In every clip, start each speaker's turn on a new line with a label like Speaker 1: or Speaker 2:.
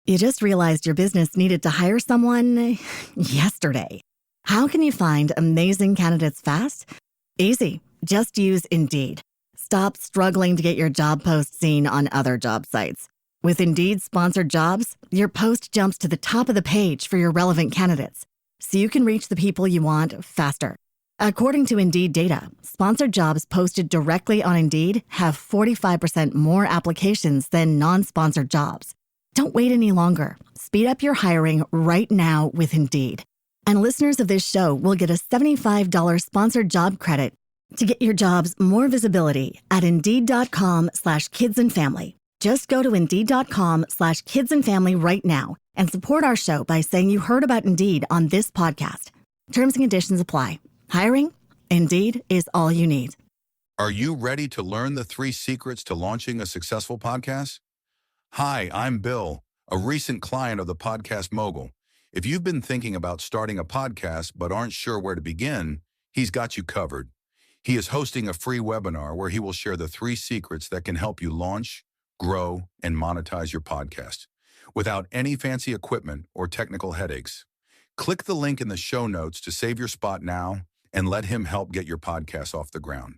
Speaker 1: You just realized your business needed to hire someone yesterday. How can you find amazing candidates fast? Easy. Just use Indeed. Stop struggling to get your job post seen on other job sites. With Indeed sponsored jobs, your post jumps to the top of the page for your relevant candidates, so you can reach the people you want faster. According to Indeed data, sponsored jobs posted directly on Indeed have 45% more applications than non-sponsored jobs. Don't wait any longer. Speed up your hiring right now with Indeed. And listeners of this show will get a $75 sponsored job credit to get your jobs more visibility at Indeed.com/kidsandfamily. Just go to Indeed.com/kidsandfamily right now and support our show by saying you heard about Indeed on this podcast. Terms and conditions apply. Hiring? Indeed is all you need.
Speaker 2: Are you ready to learn the 3 secrets to launching a successful podcast? Hi, I'm Bill, a recent client of the Podcast Mogul. If you've been thinking about starting a podcast but aren't sure where to begin, he's got you covered. He is hosting a free webinar where he will share the 3 secrets that can help you launch, grow, and monetize your podcast without any fancy equipment or technical headaches. Click the link in the show notes to save your spot now and let him help get your podcast off the ground.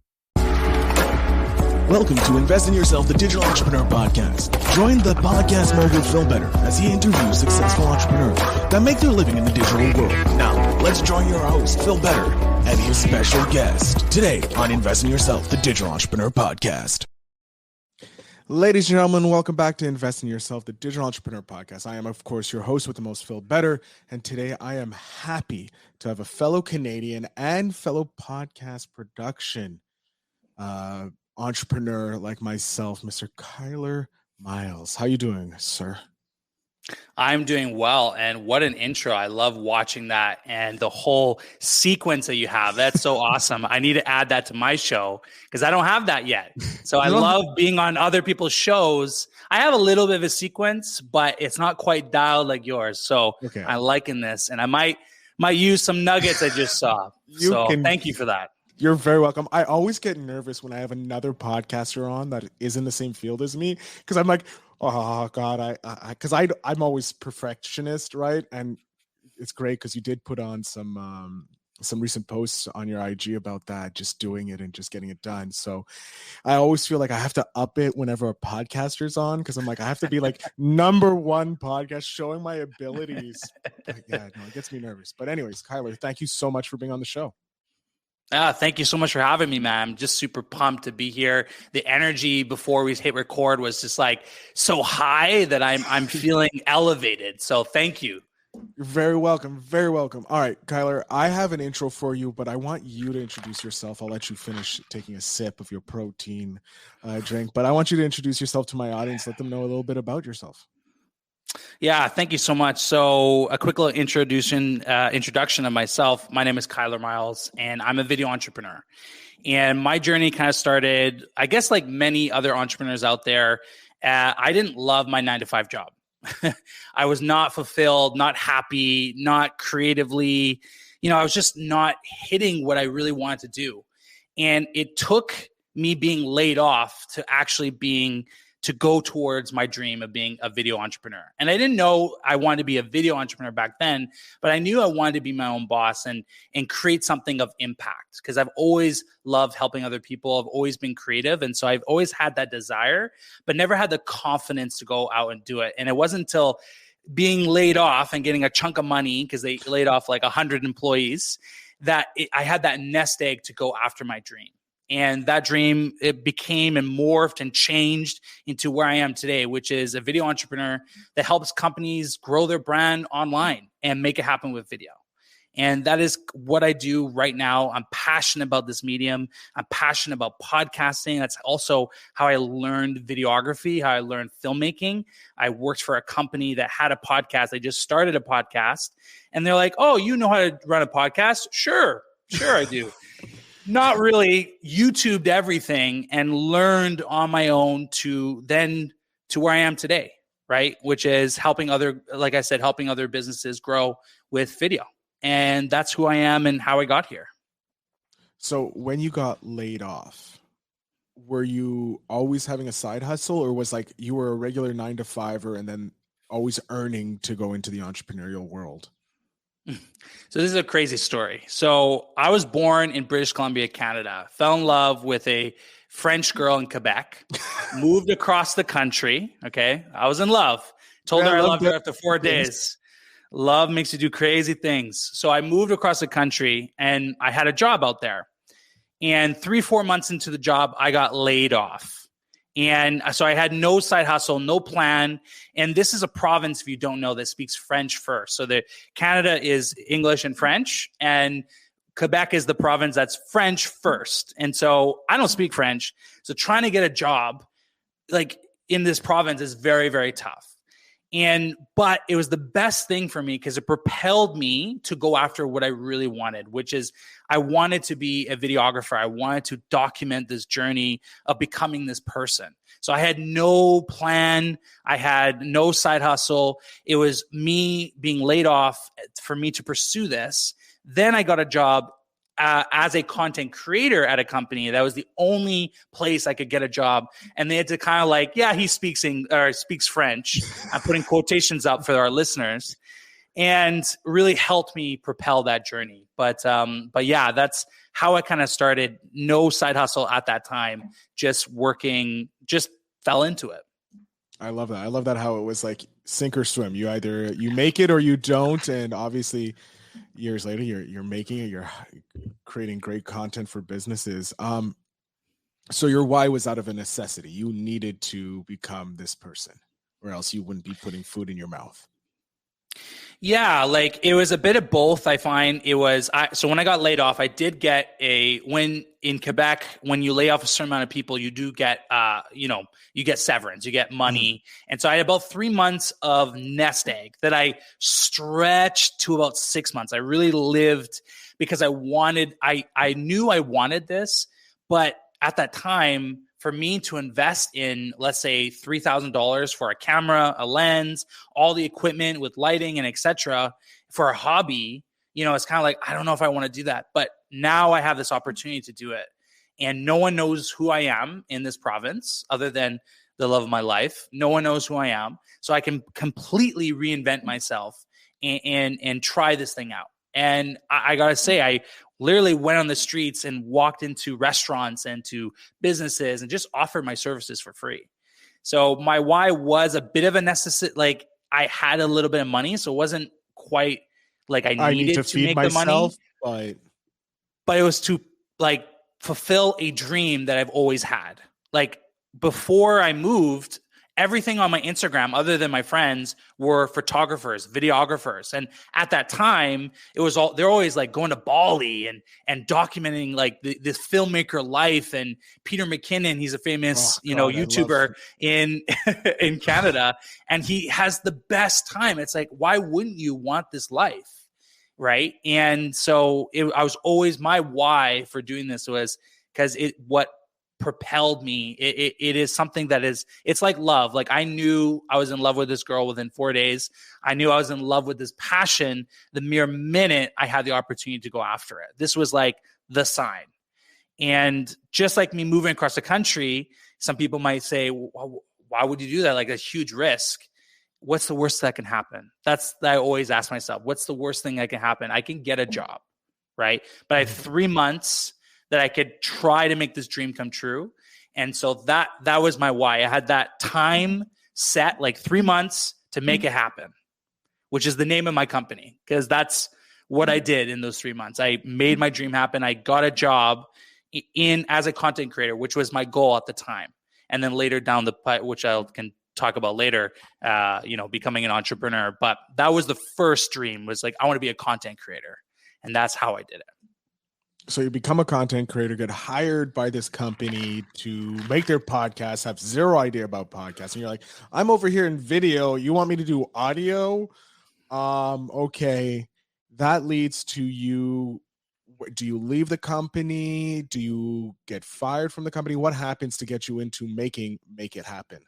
Speaker 3: Welcome to Invest in Yourself, the Digital Entrepreneur Podcast. Join the Podcast Mogul Phil Better as he interviews successful entrepreneurs that make their living in the digital world. Now, let's join your host, Phil Better, and his special guest today on Invest in Yourself, the Digital Entrepreneur Podcast.
Speaker 4: Ladies and gentlemen, welcome back to Invest in Yourself, the Digital Entrepreneur Podcast. I am, of course, your host with the most, Phil Better, and today I am happy to have a fellow Canadian and fellow podcast production entrepreneur like myself, Mr. Kyler Miles. How you doing, sir?
Speaker 5: I'm doing well, and what an intro. I love watching that and the whole sequence that you have. That's so awesome. I need to add that to my show because I don't have that yet. So I love being on other people's shows. I have a little bit of a sequence, but it's not quite dialed like yours. So okay. I'm liking this, and I might use some nuggets I just saw. Thank you for that.
Speaker 4: You're very welcome. I always get nervous when I have another podcaster on that is in the same field as me because I'm like, oh God, I'm always perfectionist, right? And it's great because you did put on some recent posts on your IG about that, just doing it and just getting it done. So I always feel like I have to up it whenever a podcaster's on because I'm like, I have to be like number one podcast showing my abilities. But yeah, no, it gets me nervous. But anyways, Kyler, thank you so much for being on the show.
Speaker 5: Thank you so much for having me, man. I'm just super pumped to be here. The energy before we hit record was just like so high that I'm feeling elevated. So thank you.
Speaker 4: You're very welcome. Very welcome. All right, Kyler, I have an intro for you, but I want you to introduce yourself. I'll let you finish taking a sip of your protein drink, but I want you to introduce yourself to my audience. Let them know a little bit about yourself.
Speaker 5: Yeah, thank you so much. So a quick little introduction of myself. My name is Kyler Miles, and I'm a video entrepreneur. And my journey kind of started, I guess, like many other entrepreneurs out there. I didn't love my 9-to-5 job. I was not fulfilled, not happy, not creatively. I was just not hitting what I really wanted to do. And it took me being laid off to actually to go towards my dream of being a video entrepreneur. And I didn't know I wanted to be a video entrepreneur back then, but I knew I wanted to be my own boss and create something of impact because I've always loved helping other people. I've always been creative. And so I've always had that desire, but never had the confidence to go out and do it. And it wasn't until being laid off and getting a chunk of money because they laid off like 100 employees that I had that nest egg to go after my dream. And that dream, it became and morphed and changed into where I am today, which is a video entrepreneur that helps companies grow their brand online and make it happen with video. And that is what I do right now. I'm passionate about this medium. I'm passionate about podcasting. That's also how I learned videography, how I learned filmmaking. I worked for a company that had a podcast. I just started a podcast. And they're like, oh, you know how to run a podcast? Sure I do. Not really. YouTubed everything and learned on my own to where I am today, right? Which is helping other businesses grow with video. And that's who I am and how I got here.
Speaker 4: So when you got laid off, were you always having a side hustle or was like you were a regular 9-to-5er and then always earning to go into the entrepreneurial world?
Speaker 5: So this is a crazy story. So I was born in British Columbia, Canada, fell in love with a French girl in Quebec, moved across the country. Okay. I was in love. Told her I loved her after 4 days. Love makes you do crazy things. So I moved across the country and I had a job out there. And 3-4 months into the job, I got laid off. And so I had no side hustle, no plan. And this is a province, if you don't know, that speaks French first. So Canada is English and French, and Quebec is the province that's French first. And so I don't speak French. So trying to get a job like in this province is very, very tough. But it was the best thing for me because it propelled me to go after what I really wanted, which is I wanted to be a videographer. I wanted to document this journey of becoming this person. So I had no plan. I had no side hustle. It was me being laid off for me to pursue this. Then I got a job as a content creator at a company. That was the only place I could get a job. And they had to kind of like, yeah, he speaks French. I'm putting quotations up for our listeners, and really helped me propel that journey. But yeah, that's how I kind of started. No side hustle at that time, just working, just fell into it.
Speaker 4: I love that. I love that how it was like sink or swim. You either you make it or you don't. And obviously years later, you're making it, you're creating great content for businesses. So your why was out of a necessity. You needed to become this person, or else you wouldn't be putting food in your mouth.
Speaker 5: Yeah, like it was a bit of both. I find it was, so when I got laid off, I did get when in Quebec, when you lay off a certain amount of people, you do get, you get severance, you get money. And so I had about 3 months of nest egg that I stretched to about 6 months. I really lived because I knew I wanted this, but at that time, for me to invest in, let's say, $3,000 for a camera, a lens, all the equipment with lighting and etc. for a hobby, it's kind of like, I don't know if I want to do that. But now I have this opportunity to do it. And no one knows who I am in this province other than the love of my life. No one knows who I am. So I can completely reinvent myself and try this thing out. And I got to say, I literally went on the streets and walked into restaurants and to businesses and just offered my services for free. So my why was a bit of a necessity. Like I had a little bit of money, so it wasn't quite like I needed to make myself, the money. But it was to like fulfill a dream that I've always had. Like before I moved, everything on my Instagram, other than my friends, were photographers, videographers. And at that time, they're always like going to Bali and documenting like this filmmaker life. And Peter McKinnon, he's a famous, YouTuber in Canada, and he has the best time. It's like, why wouldn't you want this life? Right. And so I was always, my why for doing this was because what propelled me. It is something that it's like love. Like I knew I was in love with this girl within 4 days. I knew I was in love with this passion the mere minute I had the opportunity to go after it. This was like the sign. And just like me moving across the country, some people might say, well, why would you do that? Like a huge risk. What's the worst that can happen? I always ask myself, what's the worst thing that can happen? I can get a job, right? But I have 3 months that I could try to make this dream come true. And so that was my why. I had that time set, like 3 months to make it happen, which is the name of my company, because that's what I did in those 3 months. I made my dream happen. I got a job as a content creator, which was my goal at the time. And then later down the pipe, which I can talk about later, becoming an entrepreneur. But that was the first dream, was like, I want to be a content creator. And that's how I did it.
Speaker 4: So you become a content creator, get hired by this company to make their podcast, have zero idea about podcasts. And you're like, I'm over here in video. You want me to do audio? Okay. That leads to you. Do you leave the company? Do you get fired from the company? What happens to get you into make it happen?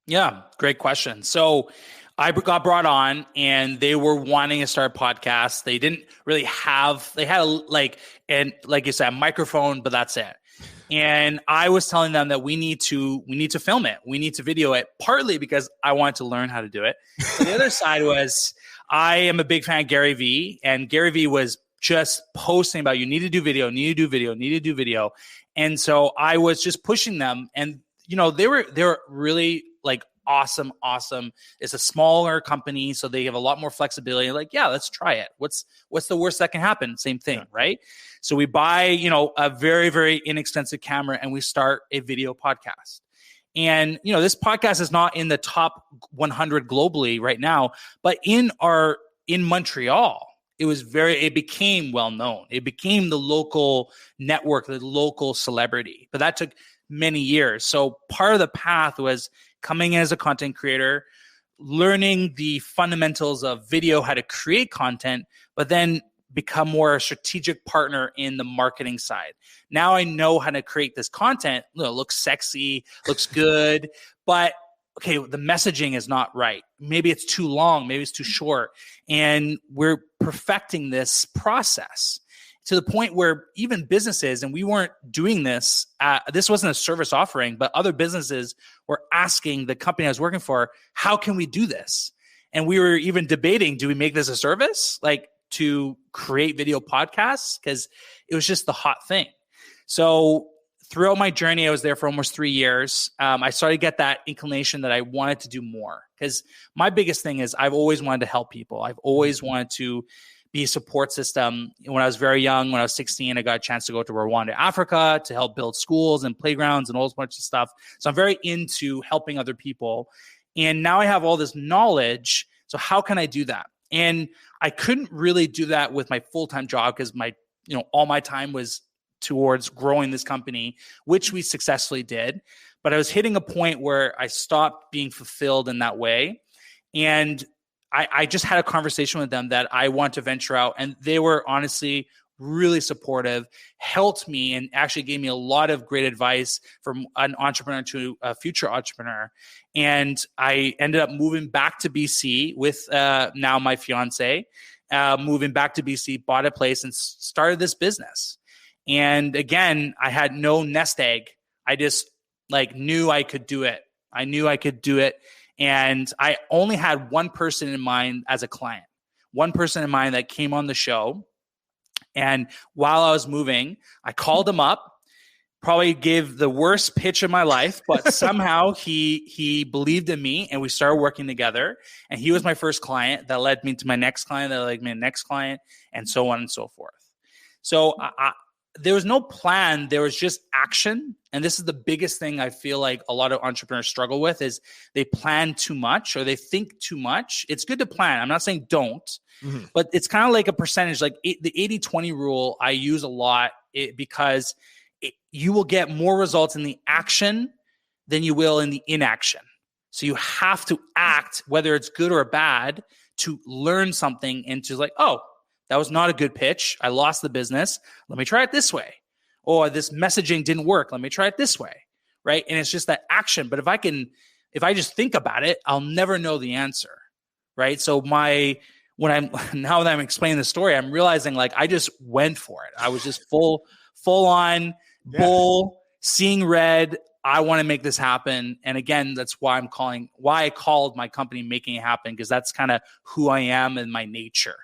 Speaker 5: Yeah, great question. So I got brought on and they were wanting to start podcasts. They didn't really have, they had like you said, a microphone, but that's it. And I was telling them that we need to film it. We need to video it, partly because I wanted to learn how to do it. But the other side was I am a big fan of Gary Vee, and Gary Vee was just posting about you need to do video, need to do video, need to do video. And so I was just pushing them, and they were really like awesome. It's a smaller company, so they have a lot more flexibility. Like, yeah, let's try it. What's the worst that can happen? Same thing, right? So we buy, a very, very inexpensive camera, and we start a video podcast. And, this podcast is not in the top 100 globally right now, but in Montreal, it became well known. It became the local network, the local celebrity, but that took many years. So part of the path was coming in as a content creator, learning the fundamentals of video, how to create content, but then become more a strategic partner in the marketing side. Now I know how to create this content. Looks sexy, looks good, but okay, the messaging is not right. Maybe it's too long, maybe it's too short. And we're perfecting this process to the point where even businesses, and we weren't doing this, this wasn't a service offering, but other businesses were asking the company I was working for, how can we do this? And we were even debating, do we make this a service? Like, to create video podcasts, because it was just the hot thing. So throughout my journey, I was there for almost 3 years. I started to get that inclination that I wanted to do more, because my biggest thing is I've always wanted to help people. I've always wanted to be a support system. When I was very young, when I was 16, I got a chance to go to Rwanda, Africa, to help build schools and playgrounds and all this bunch of stuff. So I'm very into helping other people. And now I have all this knowledge. So how can I do that? And I couldn't really do that with my full-time job, because all my time was towards growing this company, which we successfully did. But I was hitting a point where I stopped being fulfilled in that way. And I just had a conversation with them that I want to venture out. And they were honestly really supportive, helped me, and actually gave me a lot of great advice from an entrepreneur to a future entrepreneur. And I ended up moving back to BC with now my fiance, moving back to BC, bought a place and started this business. And again, I had no nest egg. I just knew I could do it. I knew I could do it. And I only had one person in mind as a client, one person in mind that came on the show. And while I was moving, I called him up, probably gave the worst pitch of my life, but somehow he believed in me, and we started working together. And he was my first client that led me to my next client, that led me to my next client, and so on and so forth. So there was no plan. There was just action. And this is the biggest thing I feel like a lot of entrepreneurs struggle with, is they plan too much or they think too much. It's good to plan. I'm not saying don't, but it's kind of like a percentage, like the 80-20 rule I use a lot because you will get more results in the action than you will in the inaction. So you have to act, whether it's good or bad, to learn something and to oh, that was not a good pitch. I lost the business. Let me try it this way. Or this messaging didn't work. Let me try it this way. Right. And it's just that action. But if I just think about it, I'll never know the answer. Right. So now that I'm explaining the story, I'm realizing I just went for it. I was just full on bull, seeing red. I want to make this happen. And again, that's why I called my company Making It Happen, because that's kind of who I am and my nature.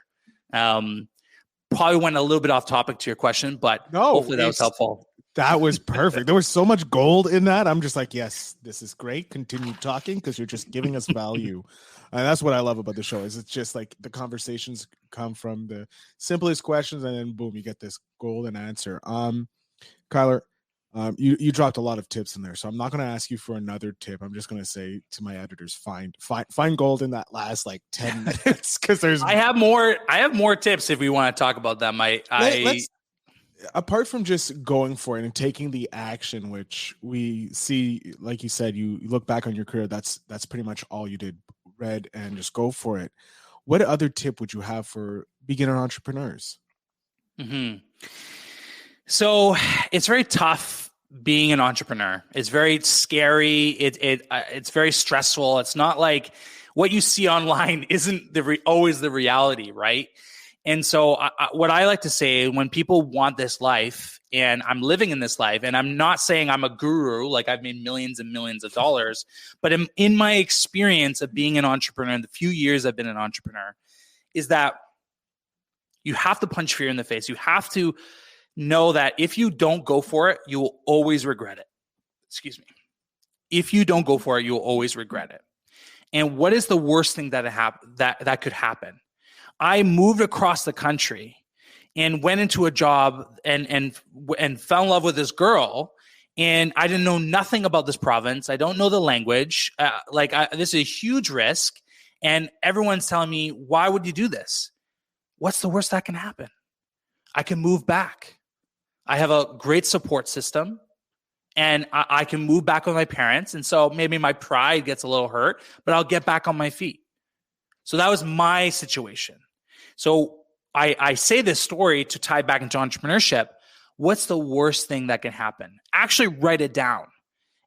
Speaker 5: Probably went a little bit off topic to your question, but hopefully that was helpful.
Speaker 4: That was perfect. There was so much gold in that. I'm just yes, this is great. Continue talking, because you're just giving us value. And that's what I love about the show, is it's just the conversations come from the simplest questions, and then boom, you get this golden answer. Kyler, you dropped a lot of tips in there, so I'm not going to ask you for another tip. I'm just going to say to my editors, find gold in that last 10 minutes, because I have
Speaker 5: more tips if we want to talk about them. Let's,
Speaker 4: apart from just going for it and taking the action, which we see, like you said, you look back on your career, that's pretty much all you did, read and just go for it. What other tip would you have for beginner entrepreneurs?
Speaker 5: So it's very tough being an entrepreneur. It's very scary. It's very stressful. It's not like what you see online isn't always the reality, right? And so what I like to say when people want this life, and I'm living in this life, and I'm not saying I'm a guru, like I've made millions and millions of dollars, but in my experience of being an entrepreneur, in the few years I've been an entrepreneur, is that you have to punch fear in the face. You have to know that if you don't go for it, you will always regret it. Excuse me. If you don't go for it, you will always regret it. And what is the worst thing that could happen? I moved across the country and went into a job and fell in love with this girl. And I didn't know nothing about this province. I don't know the language. This is a huge risk. And everyone's telling me, why would you do this? What's the worst that can happen? I can move back. I have a great support system. And I can move back with my parents. And so maybe my pride gets a little hurt, but I'll get back on my feet. So that was my situation. So I say this story to tie back into entrepreneurship. What's the worst thing that can happen? Actually write it down.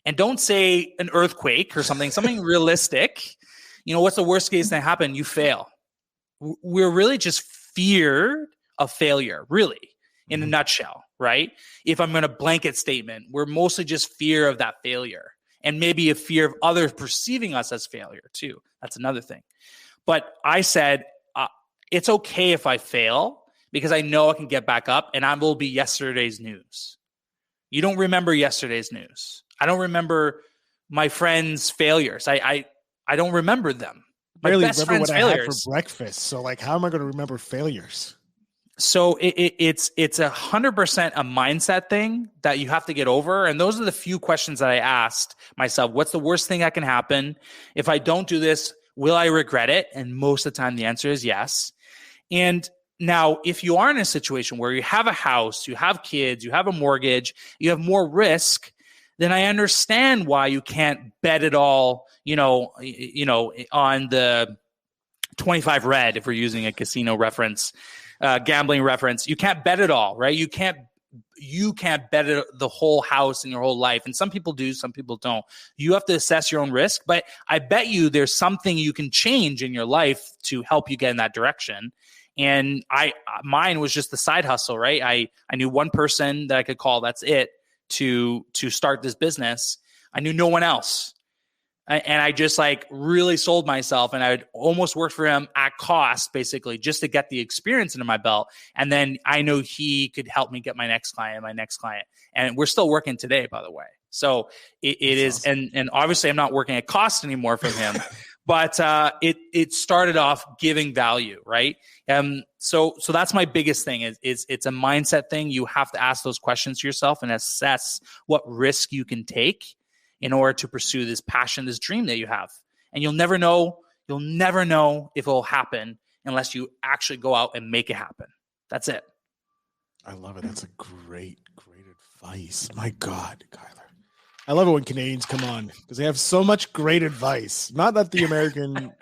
Speaker 5: And don't say an earthquake or something realistic. What's the worst case that happen? You fail. We're really just feared of failure, really, in a nutshell, right? If I'm going to blanket statement, we're mostly just fear of that failure, and maybe a fear of others perceiving us as failure too. That's another thing. But I said, it's okay if I fail because I know I can get back up and I will be yesterday's news. You don't remember yesterday's news. I don't remember my friends' failures. I don't remember them. My
Speaker 4: barely
Speaker 5: best
Speaker 4: remember
Speaker 5: friend's
Speaker 4: what I
Speaker 5: failures.
Speaker 4: had for breakfast. So how am I going to remember failures?
Speaker 5: So it's 100% a mindset thing that you have to get over. And those are the few questions that I asked myself. What's the worst thing that can happen? If I don't do this, will I regret it? And most of the time, the answer is yes. And now, if you are in a situation where you have a house, you have kids, you have a mortgage, you have more risk, then I understand why you can't bet it all, on the 25 red, if we're using a casino reference, gambling reference. You can't bet it all, right? You can't bet it, the whole house and your whole life. And some people do, some people don't. You have to assess your own risk. But I bet you there's something you can change in your life to help you get in that direction. And mine was just the side hustle, right? I knew one person that I could call. That's it to start this business. I knew no one else. And I just really sold myself, and I would almost work for him at cost, basically, just to get the experience into my belt. And then I know he could help me get my next client. And we're still working today, by the way. So it is, awesome. And obviously I'm not working at cost anymore from him, but it started off giving value, right? So that's my biggest thing is it's a mindset thing. You have to ask those questions to yourself and assess what risk you can take in order to pursue this passion, this dream that you have. And you'll never know if it will happen unless you actually go out and make it happen. That's it.
Speaker 4: I love it. That's a great advice. My God, Kyler. I love it when Canadians come on because they have so much great advice. Not that the American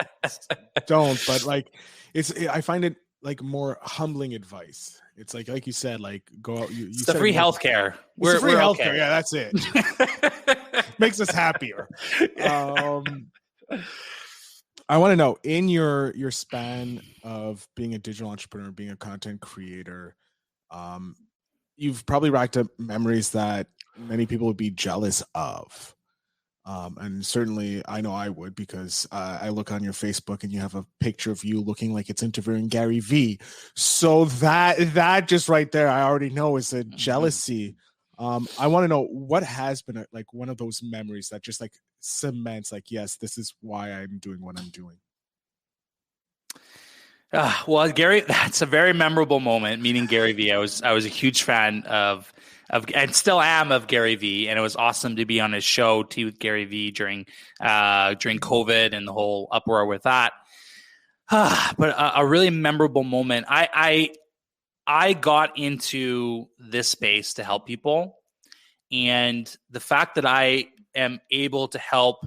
Speaker 4: don't, but I find it more humbling advice. It's like you said, go out. It's
Speaker 5: the free healthcare.
Speaker 4: We're free healthcare.
Speaker 5: Okay.
Speaker 4: Yeah, that's it. Makes us happier. I want to know, in your span of being a digital entrepreneur, being a content creator, you've probably racked up memories that many people would be jealous of. And certainly I know I would, because I look on your Facebook and you have a picture of you looking like it's interviewing Gary Vee. So that just right there, I already know is a jealousy. I want to know what has been one of those memories that just cements yes, this is why I'm doing what I'm doing.
Speaker 5: Well, Gary, that's a very memorable moment. Meeting Gary Vee, I was a huge fan of and still am of Gary Vee, and it was awesome to be on his show too with Gary Vee during COVID and the whole uproar with that. But a really memorable moment. I got into this space to help people, and the fact that I am able to help.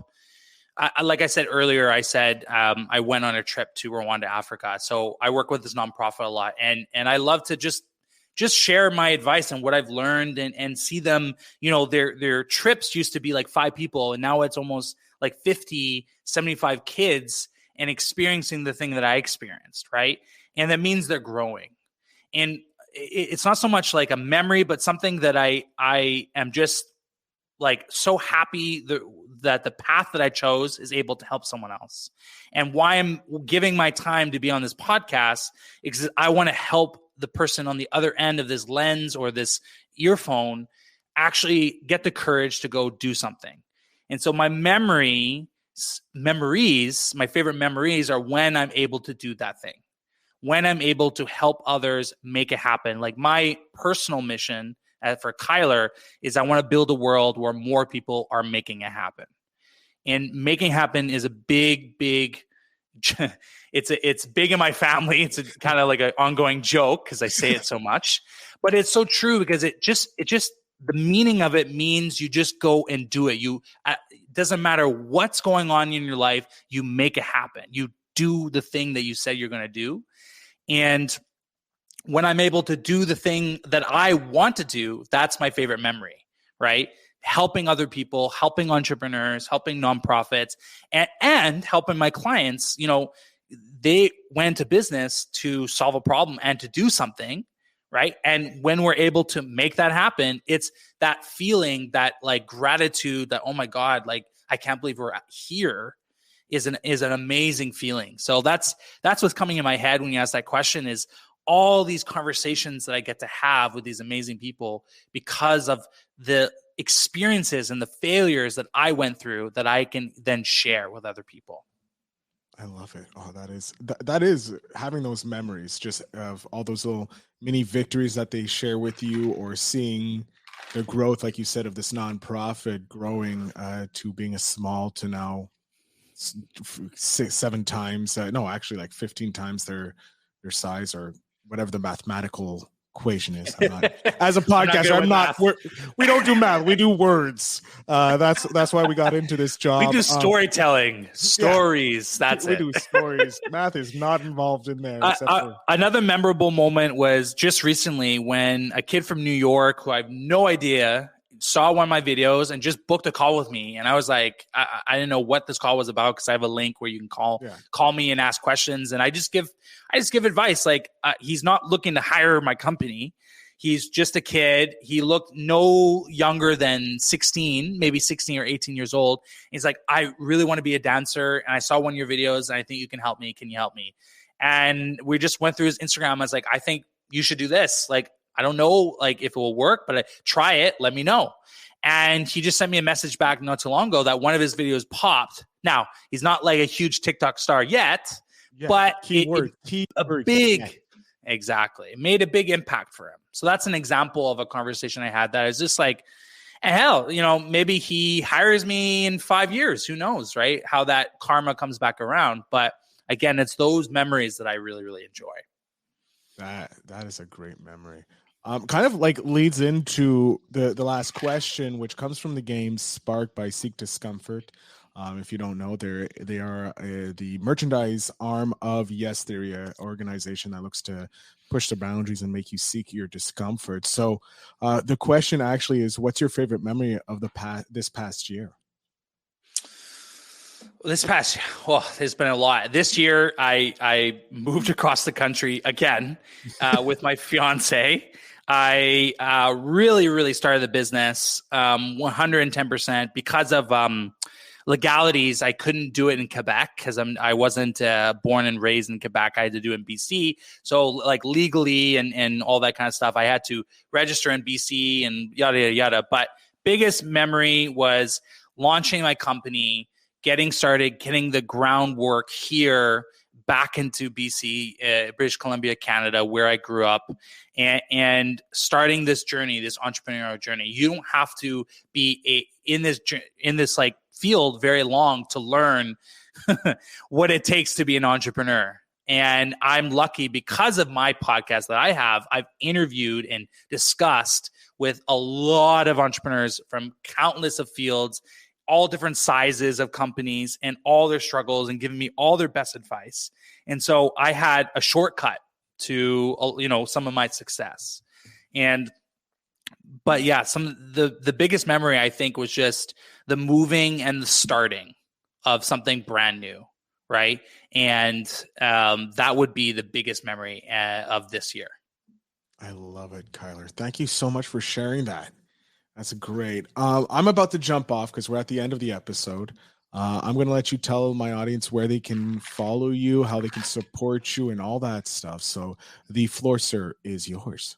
Speaker 5: Like I said earlier, I went on a trip to Rwanda, Africa. So I work with this nonprofit a lot, and I love to just share my advice and what I've learned and see them, their trips used to be 5 people, and now it's almost 50, 75 kids. and experiencing the thing that I experienced, right? And that means they're growing. And it's not so much like a memory, but something that I am just like so happy that the path that I chose is able to help someone else. And why I'm giving my time to be on this podcast is I want to help the person on the other end of this lens or this earphone actually get the courage to go do something. And so my memories, my favorite memories are when I'm able to do that thing, when I'm able to help others make it happen. Like my personal mission for Kyler is I want to build a world where more people are making it happen. And making happen is a big it's big in my family. It's kind of like an ongoing joke because I say it so much, but it's so true because it just the meaning of it means you just go and do it. It doesn't matter what's going on in your life, you make it happen. You do the thing that you said you're going to do. And when I'm able to do the thing that I want to do, that's my favorite memory, right? Helping other people, helping entrepreneurs, helping nonprofits, and helping my clients. They went to business to solve a problem and to do something, right? And when we're able to make that happen, it's that feeling, that like gratitude, that, oh my God, like I can't believe we're here, is an amazing feeling. So that's what's coming in my head when you ask that question, is all these conversations that I get to have with these amazing people because of the experiences and the failures that I went through that I can then share with other people.
Speaker 4: I love it. Oh, that is having those memories just of all those little mini victories that they share with you, or seeing the growth, like you said, of this nonprofit growing to being a small to now 7 times, no, actually like 15 times their size, or whatever the mathematical equation is. I'm not, as a podcaster, we don't do math. We do words. That's why we got into this job.
Speaker 5: We do storytelling, stories.
Speaker 4: Yeah,
Speaker 5: that's
Speaker 4: we
Speaker 5: it.
Speaker 4: do stories. Math is not involved in there.
Speaker 5: Another memorable moment was just recently when a kid from New York, who I have no idea, saw one of my videos and just booked a call with me. And I was like, I didn't know what this call was about, because I have a link where you can call me and ask questions. And I just give advice. Like, he's not looking to hire my company. He's just a kid. He looked no younger than 16, maybe 16 or 18 years old. He's like, I really want to be a dancer, and I saw one of your videos, and I think you can help me. Can you help me? And we just went through his Instagram. I was like, I think you should do this. Like, I don't know like if it will work, but try it. Let me know. And he just sent me a message back not too long ago that one of his videos popped. Now, he's not like a huge TikTok star yet, but exactly. It made a big impact for him. So that's an example of a conversation I had that is just like, hell, maybe he hires me in 5 years. Who knows, right? How that karma comes back around. But again, it's those memories that I really, really enjoy.
Speaker 4: That is a great memory. Kind of like leads into the last question, which comes from the game Spark by Seek Discomfort. If you don't know, they are the merchandise arm of Yes Theory, an organization that looks to push the boundaries and make you seek your discomfort. So the question actually is, what's your favorite memory of this past year?
Speaker 5: There's been a lot. This year, I moved across the country again with my fiance. I really, really started the business 110% because of legalities. I couldn't do it in Quebec because I wasn't born and raised in Quebec. I had to do it in BC. So like legally and all that kind of stuff, I had to register in BC and yada, yada, yada. But biggest memory was launching my company, getting started, getting the groundwork here back into BC, British Columbia, Canada, where I grew up, and starting this journey, this entrepreneurial journey. You don't have to be in this like field very long to learn what it takes to be an entrepreneur. And I'm lucky because of my podcast that I have. I've interviewed and discussed with a lot of entrepreneurs from countless of fields, all different sizes of companies, and all their struggles, and giving me all their best advice. And so I had a shortcut to, some of my success. But yeah, the biggest memory I think was just the moving and the starting of something brand new, right? And that would be the biggest memory of this year.
Speaker 4: I love it, Kyler. Thank you so much for sharing that. That's great. I'm about to jump off because we're at the end of the episode. I'm going to let you tell my audience where they can follow you, how they can support you, and all that stuff. So the floor, sir, is yours.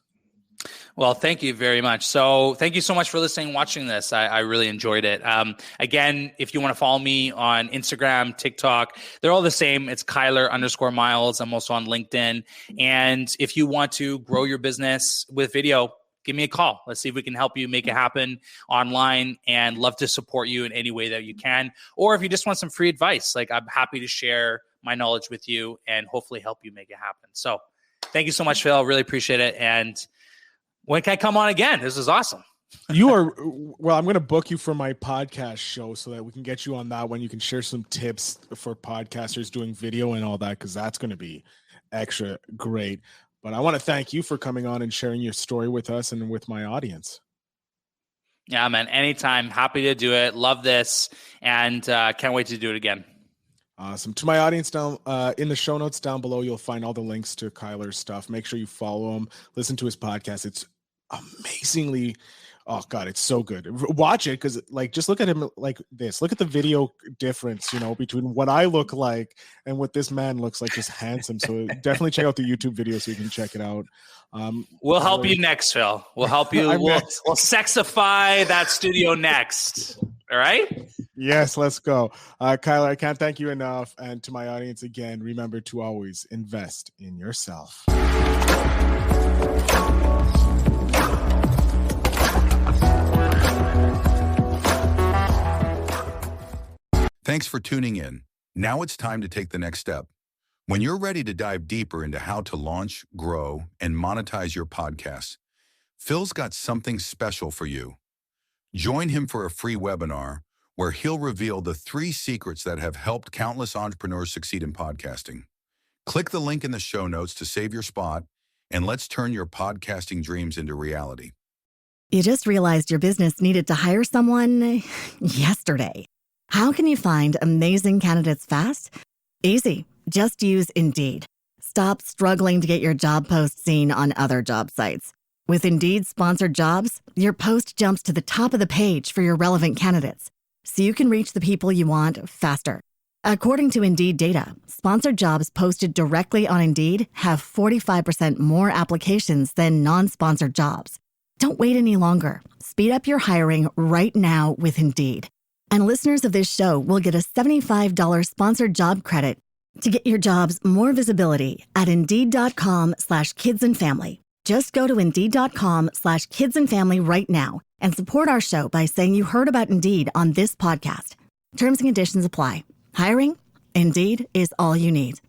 Speaker 5: Well, thank you very much. So thank you so much for listening and watching this. I really enjoyed it. Again, if you want to follow me on Instagram, TikTok, they're all the same. It's Kyler_Miles. I'm also on LinkedIn. And if you want to grow your business with video, give me a call. Let's see if we can help you make it happen online, and love to support you in any way that you can. Or if you just want some free advice, like I'm happy to share my knowledge with you and hopefully help you make it happen. So thank you so much, Phil. Really appreciate it. And when can I come on again? This is awesome.
Speaker 4: You are, well, I'm going to book you for my podcast show so that we can get you on that one. You can share some tips for podcasters doing video and all that, because that's going to be extra great. But I want to thank you for coming on and sharing your story with us and with my audience.
Speaker 5: Yeah, man. Anytime. Happy to do it. Love this. And can't wait to do it again.
Speaker 4: Awesome. To my audience down in the show notes down below, you'll find all the links to Kyler's stuff. Make sure you follow him, listen to his podcast. It's amazingly, oh God, it's so good. Watch it, because like, just look at him like this. Look at the video difference, between what I look like and what this man looks like, just handsome. So definitely check out the YouTube video so you can check it out.
Speaker 5: We'll help you next, Phil. We'll help you. We'll sexify that studio next. All right?
Speaker 4: Yes, let's go. Kyler, I can't thank you enough. And to my audience, again, remember to always invest in yourself.
Speaker 2: Thanks for tuning in. Now it's time to take the next step. When you're ready to dive deeper into how to launch, grow, and monetize your podcast, Phil's got something special for you. Join him for a free webinar where he'll reveal the 3 secrets that have helped countless entrepreneurs succeed in podcasting. Click the link in the show notes to save your spot, and let's turn your podcasting dreams into reality.
Speaker 1: You just realized your business needed to hire someone yesterday. How can you find amazing candidates fast? Easy. Just use Indeed. Stop struggling to get your job post seen on other job sites. With Indeed sponsored jobs, your post jumps to the top of the page for your relevant candidates, so you can reach the people you want faster. According to Indeed data, sponsored jobs posted directly on Indeed have 45% more applications than non-sponsored jobs. Don't wait any longer. Speed up your hiring right now with Indeed. And listeners of this show will get a $75 sponsored job credit to get your jobs more visibility at Indeed.com/kidsandfamily. Just go to Indeed.com/kidsandfamily right now and support our show by saying you heard about Indeed on this podcast. Terms and conditions apply. Hiring? Indeed is all you need.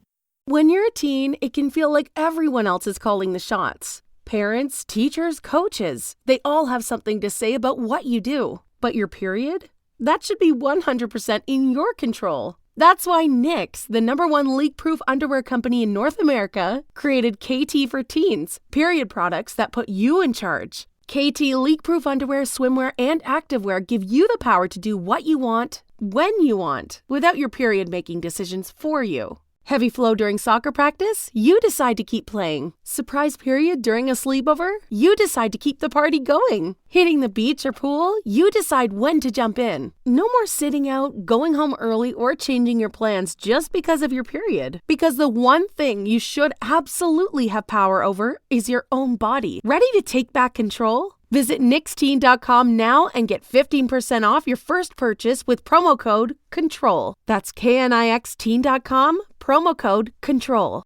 Speaker 6: When you're a teen, it can feel like everyone else is calling the shots. Parents, teachers, coaches, they all have something to say about what you do. But your period? That should be 100% in your control. That's why Knix, the #1 leak-proof underwear company in North America, created KT for Teens, period products that put you in charge. KT leak-proof underwear, swimwear, and activewear give you the power to do what you want, when you want, without your period making decisions for you. Heavy flow during soccer practice? You decide to keep playing. Surprise period during a sleepover? You decide to keep the party going. Hitting the beach or pool? You decide when to jump in. No more sitting out, going home early, or changing your plans just because of your period. Because the one thing you should absolutely have power over is your own body. Ready to take back control? Visit Knixteen.com now and get 15% off your first purchase with promo code CONTROL. That's KNIXteen.com, promo code CONTROL.